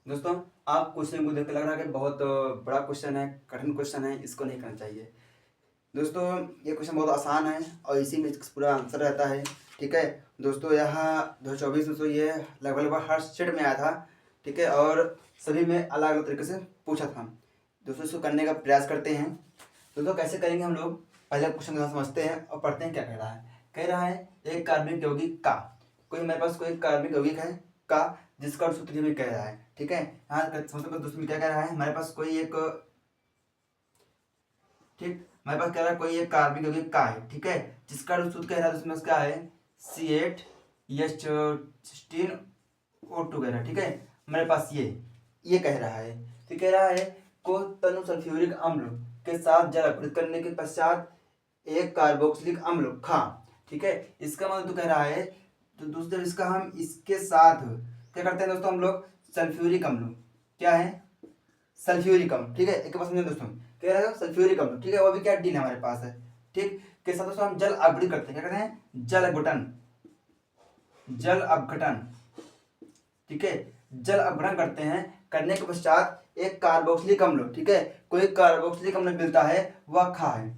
दोस्तों, आप क्वेश्चन को देख के लग रहा है कि बहुत बड़ा क्वेश्चन है, कठिन क्वेश्चन है, इसको नहीं करना चाहिए। दोस्तों, ये क्वेश्चन बहुत आसान है और इसी में पूरा आंसर रहता है। ठीक है दोस्तों, यहाँ 2024 में तो ये लगभग लगभग हर स्टेट में आया था। ठीक है, और सभी में अलग अलग तरीके से पूछा था। दोस्तों, इसको करने का प्रयास करते हैं। दोस्तों, कैसे करेंगे हम लोग, पहले क्वेश्चन को समझते हैं और पढ़ते हैं क्या कह रहा है। कह रहा है एक कार्बनिक यौगिक का, कोई मेरे पास कोई कार्बनिक यौगिक है का, जिसका सूत्र भी कह रहा है। ठीक है, यहाँ मतलब दोस्तों क्या कह रहा है, हमारे पास कोई एक, ठीक, हमारे पास कह रहा है कोई एक कार्बनिक यौगिक का है। ठीक है, जिसका सूत्र कह रहा है उसमें क्या है, C8H16O2 कह रहा है। ठीक है, हमारे पास ये कह रहा है। तो कह रहा है को तनु सल्फ्यूरिक अम्ल के साथ जल अपघृत करने के पश्चात एक कार्बोक्सिलिक अम्ल खा। ठीक है, इसका मतलब तो कह रहा है, तो दोस्तों इसका हम इसके साथ क्या करते हैं दोस्तों, हम लोग सल्फ्यूरिक अम्ल, क्या है सल्फ्यूरिक अम्ल। ठीक है, एक बात समझे दोस्तों, कह रहा है सल्फ्यूरिक अम्ल। ठीक है, वो भी क्या डी हमारे पास है। ठीक, के साथ दोस्तों हम जल अपघृत करते हैं, क्या करते हैं, जल अपघटन, जल अपघटन। ठीक है, जल अपघटन करते हैं, करने के पश्चात एक कार्बोक्सिलिक अम्ल, ठीक है, कोई कार्बोक्सिलिक अम्ल मिलता है, वह खा है।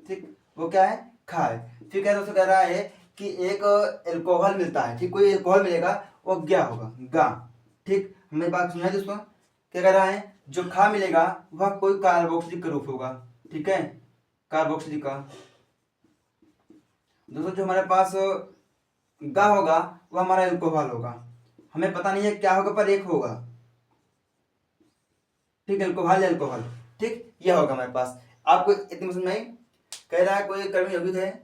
ठीक, वो क्या है, खा है। फिर क्या दोस्तों कह रहा है कि एक एल्कोहल मिलता है। ठीक, कोई एल्कोहल मिलेगा, वो क्या होगा, गा। ठीक, हमें बात सुना है दोस्तों, क्या कह रहा है, जो खा मिलेगा वह कोई कार्बोक्सिलिक का रूप होगा। ठीक है, कार्बोक्सिलिक का। दोस्तों, जो हमारे पास गा होगा वह हमारा एल्कोहल होगा। हमें पता नहीं है क्या होगा, पर एक होगा। ठीक, एल्कोहल एल्कोहल। ठीक, यह होगा हमारे पास। आपको इतनी समझ में आई। कह रहा है कोई कर्मी यौगिक है,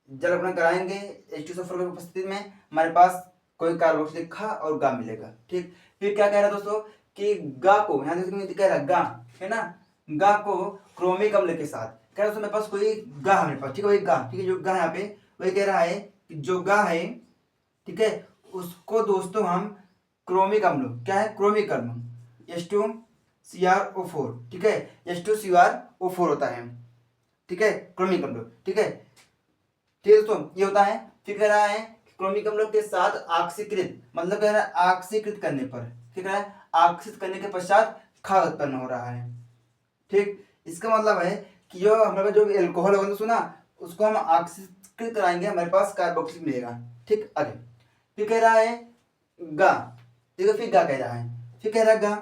जल अपना कराएंगे H2SO4 की उपस्थिति में, हमारे पास कोई कार्बोक्सिलिक खा और गा मिलेगा। ठीक, फिर क्या कह रहा है दोस्तों कि गा को, यहाँ देखिए कह रहा है गा, है ना, गा को क्रोमिक अम्ल के साथ, कह रहा है दोस्तों मेरे पास कोई गा है, मेरे पास, ठीक है, वही गा, ठीक है, जो गा यहाँ पे वही कह रहा है कि जो गा है, ठीक है, उसको दोस्तों हम क्रोमिक अम्ल, क्या है, क्रोमिक अम्ल H2CrO4, ठीक है, H2CrO4 होता है। ठीक है, क्रोमिक अम्ल। ठीक है, ठीक है दोस्तों, ये होता है। फिर कह रहा है क्रोमिक अम्ल के साथ ऑक्सीकृत, मतलब कह रहा है ऑक्सीकृत करने पर, ठीक है, ऑक्सीकृत करने के पश्चात खाद उत्पन्न हो रहा है। ठीक, इसका मतलब है कि जो हमारे पास जो एल्कोहल होगा सुना, उसको हम ऑक्सीकृत कराएंगे, हमारे पास कार्बोक्सिलिक मिलेगा। ठीक, आगे फिर कह रहा है गा, देखो फिर गा कह रहा है, फिर कह रहा है गा,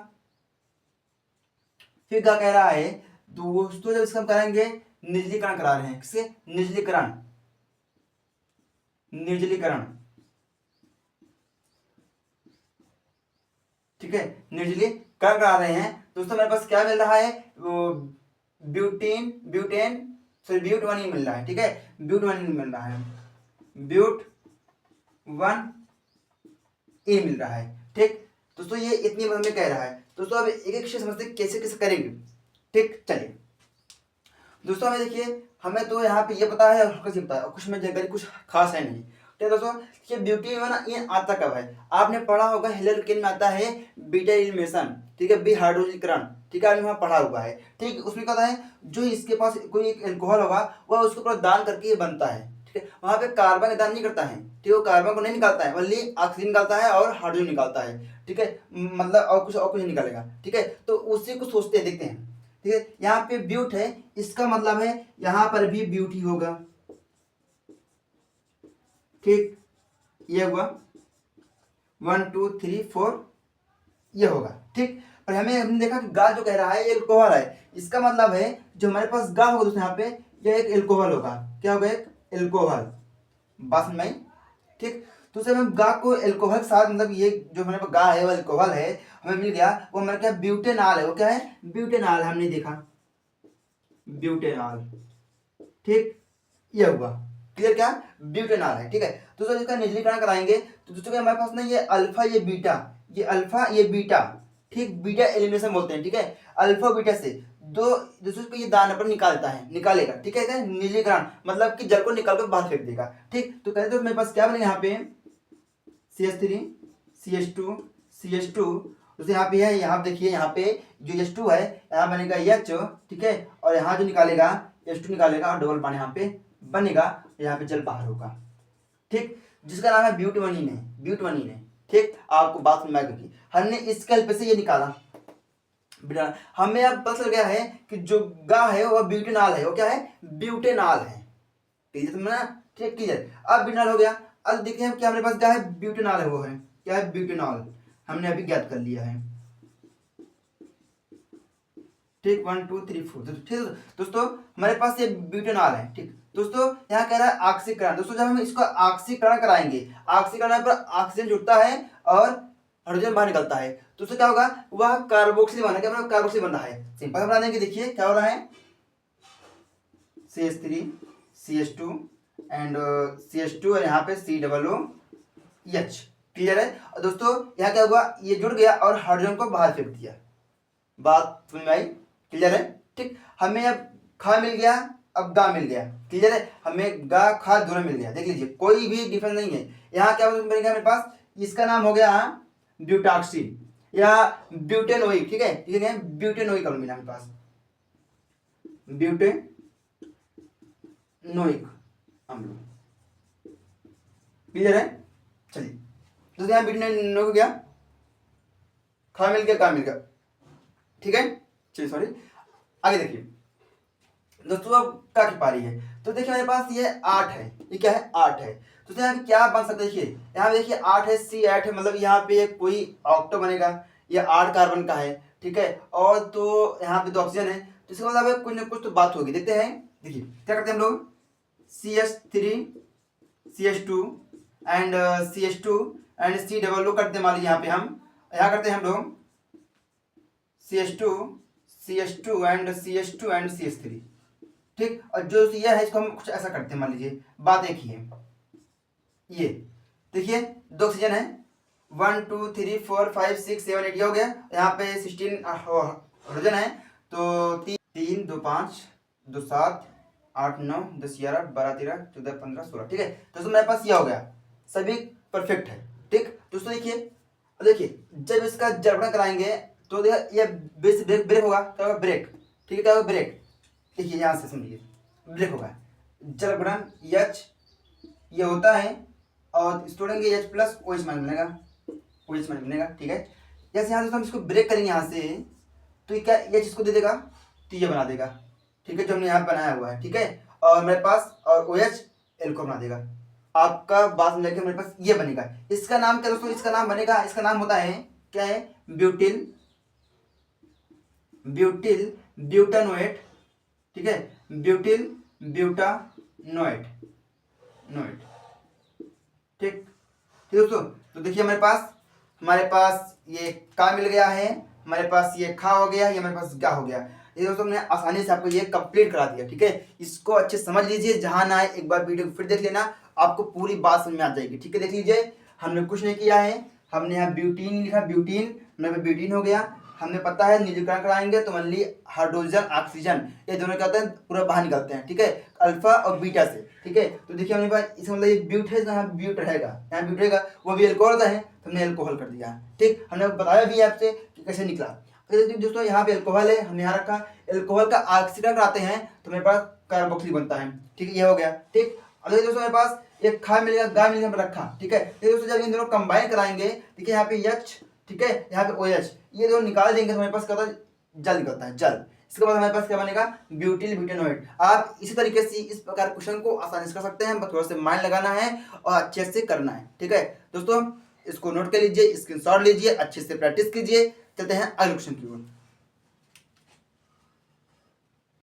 फिर गा कह रहा है दोस्तों, जब इसका हम कराएंगे निर्जलीकरण करा रहे हैं, किससे, निर्जलीकरण, निर्जलीकरण। ठीक है, निर्जलीकरण करा रहे हैं दोस्तों, मेरे पास क्या मिल रहा है, ब्यूटेन सॉरी ब्यूट 1 मिल रहा है। ठीक है, ब्यूट 1 मिल रहा है, ब्यूट 1 मिल रहा है। ठीक दोस्तों, ये इतनी बात हमें कह रहा है। दोस्तों अब एक एक चीज समझते कैसे कैसे करेंगे। ठीक, चलिए दोस्तों, हमें देखिए, हमें तो यहाँ पे ये पता है और हल्का सी पता है, और कुछ में जगह कुछ खास है नहीं। ठीक है दोस्तों, ये ब्यूटी में ना, ये आता कब है, आपने पढ़ा होगा हेलर में आता है बीटा एलिमिनेशन, ठीक है, बी हाइड्रोजीकरण। ठीक है, आपने वहाँ पढ़ा हुआ है। ठीक, उसमें क्या होता है, जो इसके पास कोई एक एल्कोहल होगा वह उसके ऊपर दान करके ये बनता है। ठीक है, वहाँ पे कार्बन दान नहीं करता है, ठीक है, वो कार्बन को नहीं निकालता है, ओनली ऑक्सीजन निकालता है और हाइड्रोजन निकालता है। ठीक है, मतलब और कुछ नहीं निकालेगा। ठीक है, तो उसी को सोचते हैं, देखते हैं। ठीक है, यहाँ पे ब्यूट है, इसका मतलब है यहाँ पर भी ब्यूट ही होगा। ठीक, ये हुआ 1 2 3 4, ये होगा। ठीक, पर हमने देखा कि गा जो कह रहा है ये एल्कोहल है, इसका मतलब है जो हमारे पास गा होगा दोस्तों, यहाँ पे यह एक एल्कोहल होगा। क्या होगा, एक एल्कोहल, बात में। ठीक, तो जब हम गा को एल्कोहल के साथ, मतलब ये जो हमारे पास गा है वो एल्कोहल है, हमें मिल गया, वो हमारे क्या ब्यूटेनॉल है, वो क्या है, ब्यूटेनॉल, हमने देखा ब्यूटेनॉल। ठीक, ये हुआ क्लियर, क्या ब्यूटेनॉल है। ठीक है, तो जब इसका निर्जलीकरण कराएंगे तो दोस्तों हमारे पास ना ये अल्फा ये बीटा, ये अल्फा ये बीटा, ठीक, बीटा एलिमिनेशन बोलते हैं। ठीक है, अल्फा बीटा से दो दूसरे को ये दान पर निकालता है, निकालेगा। ठीक है, निर्जलीकरण मतलब कि जल को निकाल कर बाहर फेंक देगा। ठीक, तो कहते तो मेरे पास क्या बनेगा, यहाँ पे CH3 CH2 CH2, तो यहाँ पे है, यहाँ देखिए, यहाँ पे जो H2 है यहाँ बनेगा H, ठीक है, और यहाँ जो निकालेगा H2 निकालेगा और डबल बॉन्ड यहाँ पे बनेगा, यहाँ पे जल बाहर होगा। ठीक, जिसका नाम है ब्यूटवनीन है, ब्यूटवनीन है। ठीक, आपको बात समझ में आएगी। हमने इसके हेल्प से ये निकाला बेटा, हमें अब पता चल गया है कि जो गा है वह ब्यूटेनॉल है, वो क्या है, ब्यूटेनॉल है। क्लियर समझना, ठीक क्लियर। अब ब्यूटेनॉल हो गया। अब देखते हैं क्या हमारे पास क्या है, ब्यूटेनॉल है, वो है क्या है, ब्यूटेनॉल, हमने अभी ज्ञात कर लिया है। ठीक 1 2 3 4, ठीक है दोस्तों, हमारे पास ये ब्यूटेनॉल है। ठीक दोस्तों, यहाँ कह रहा है ऑक्सीकरण। दोस्तों जब हम इसको ऑक्सीकरण कराएंगे, ऑक्सीकरण पर ऑक्सीजन जुड़ता है और हाइड्रोजन बाहर निकलता है, तो उससे क्या होगा, वह कार्बोक्सिल बना, क्या कार्बोक्सिल बन रहा है। सिंपल बना देंगे, देखिए क्या हो रहा है, CH3 CH2 एंड CH2 और यहाँ पे COOH। क्लियर है। और दोस्तों यहाँ क्या हुआ, ये जुड़ गया और हाइड्रोजन को बाहर फेंक दिया। बात समझ में आई, क्लियर है। ठीक, हमें अब खा मिल गया, अब गा मिल गया। क्लियर है, हमें गा खा दोनों मिल गया। देख लीजिए कोई भी डिफरेंस नहीं है। यहाँ क्या बनेगा हमारे पास, इसका नाम हो गया ब्यूटाक्सिल या ब्यूटेनोइक। ठीक है, ठीक है, ब्यूटेनोइक अम्ल मिला हमारे पास, ब्यूटेनोइक अम्ल। क्लियर है। चलिए दोस्तों, यहाँ ब्यूटेनोइक हो गया, खा मिल गया, का मिल गया। ठीक है, चलिए सॉरी, आगे देखिए दोस्तों, अब क्या की पारी है। तो देखिए हमारे पास ये 8 है, ये क्या है, 8 है। तो यहाँ पे क्या बन सकता है, देखिए यहाँ देखिए 8 है, C8 है, मतलब यहाँ पे कोई ऑक्टो बनेगा, ये 8 कार्बन का है। ठीक है, और तो यहाँ पे 2 ऑक्सीजन है, तो इसका मतलब कुछ ना कुछ तो बात होगी। देखते हैं, देखिए क्या करते हैं हम लोग, CH3 CH2 and CH2 and COO करते हैं। मान लीजिए यहाँ पे हम यहाँ करते हैं हम लोग CH2 CH2 and CH2 and CH3। ठीक, और जो ये है इसको हम कुछ ऐसा करते हैं, मान लीजिए बात एक ही है। ये देखिए 2 ऑक्सीजन है, 1 2 3 4 5 6 7 8, ये हो गया। यहाँ पे 16 हाइड्रोजन है, तो 3 2 5 2 7 8 9 10 11 12 13 14 15 16। ठीक है दोस्तों, मेरे पास ये हो गया, सभी परफेक्ट है। ठीक दोस्तों, देखिए जब इसका जड़पण कराएंगे तो ये ब्रेक होगा, क्या होगा, ब्रेक। ठीक है, क्या होगा, ब्रेक। देखिए यहाँ से समझिए, ब्रेक होगा, जलग्रहण H ये होता है, और तोड़ेंगे H प्लस OH माइनस बनेगा, OH माइनस बनेगा। ठीक है, जैसे यहाँ से हम इसको ब्रेक करेंगे यहाँ से, तो ये क्या H इसको दे देगा, तो ये बना देगा। ठीक है, जो हमने यहाँ बनाया हुआ है। ठीक है, और मेरे पास और OH L को बना देगा। आपका बात समझ के मेरे पास ये बनेगा। इसका नाम क्या दोस्तों, इसका नाम बनेगा, इसका नाम होता है क्या है, ब्यूटिल ब्यूटानोएट। ठीक है, ब्यूटिल ब्यूटानोएट नोएट। ठीक ठीक दोस्तों, तो देखिए हमारे पास ये का मिल गया है, हमारे पास ये खा हो गया, ये हमारे पास गा हो गया। ये दोस्तों हमने आसानी से आपको ये कंप्लीट करा दिया। ठीक है, इसको अच्छे समझ लीजिए, जहां ना आए एक बार वीडियो को फिर देख लेना, आपको पूरी बात समझ में आ जाएगी। ठीक है, देख लीजिए, हमने कुछ नहीं किया है, हमने यहाँ ब्यूटीन लिखा, ब्यूटीन मेरे पे ब्यूटीन हो गया। हमें पता है निर्जलीकरण कराएंगे तो मान ली हाइड्रोजन ऑक्सीजन ये दोनों क्या होते हैं, पूरा बाहर निकलते हैं। ठीक है, अल्फा और बीटा से। ठीक है, तो देखिए हमने पास इसका मतलब ये ब्यूट है, यहाँ ब्यूट रहेगा, यहाँ ब्यूट रहेगा, वो भी एल्कोहल है, तो हमने एल्कोहल कर दिया। ठीक, हमने बताया भी आपसे कि कैसे निकला। दोस्तों यहाँ पे एल्कोहल है, हमने यहाँ रखा, एल्कोहल का ऑक्सीजन कराते हैं तो मेरे पास कार्बोक्सिल बनता है। ठीक है, ये हो गया। ठीक, अब दोस्तों मेरे पास एक खा मिलेगा, गा मिलेगा रखा। ठीक है, दोस्तों जब इन दोनों कंबाइन कराएंगे, देखिए यहाँ पे H, ठीक है, यहाँ पे OH, ये दोनों निकाल देंगे तो हमारे पास क्या होता है, जल निकलता है, जल। इसके बाद हमारे पास क्या बनेगा, ब्यूटिल ब्यूटेनोएट। आप इसी तरीके से इस प्रकार क्वेश्चन को आसानी से कर सकते हैं, बस थोड़ा सा माइंड लगाना है और अच्छे से करना है। ठीक है दोस्तों, इसको नोट कर लीजिए, स्क्रीनशॉट लीजिए, अच्छे से प्रैक्टिस कीजिए। चलते हैं अगले क्वेश्चन की ओर।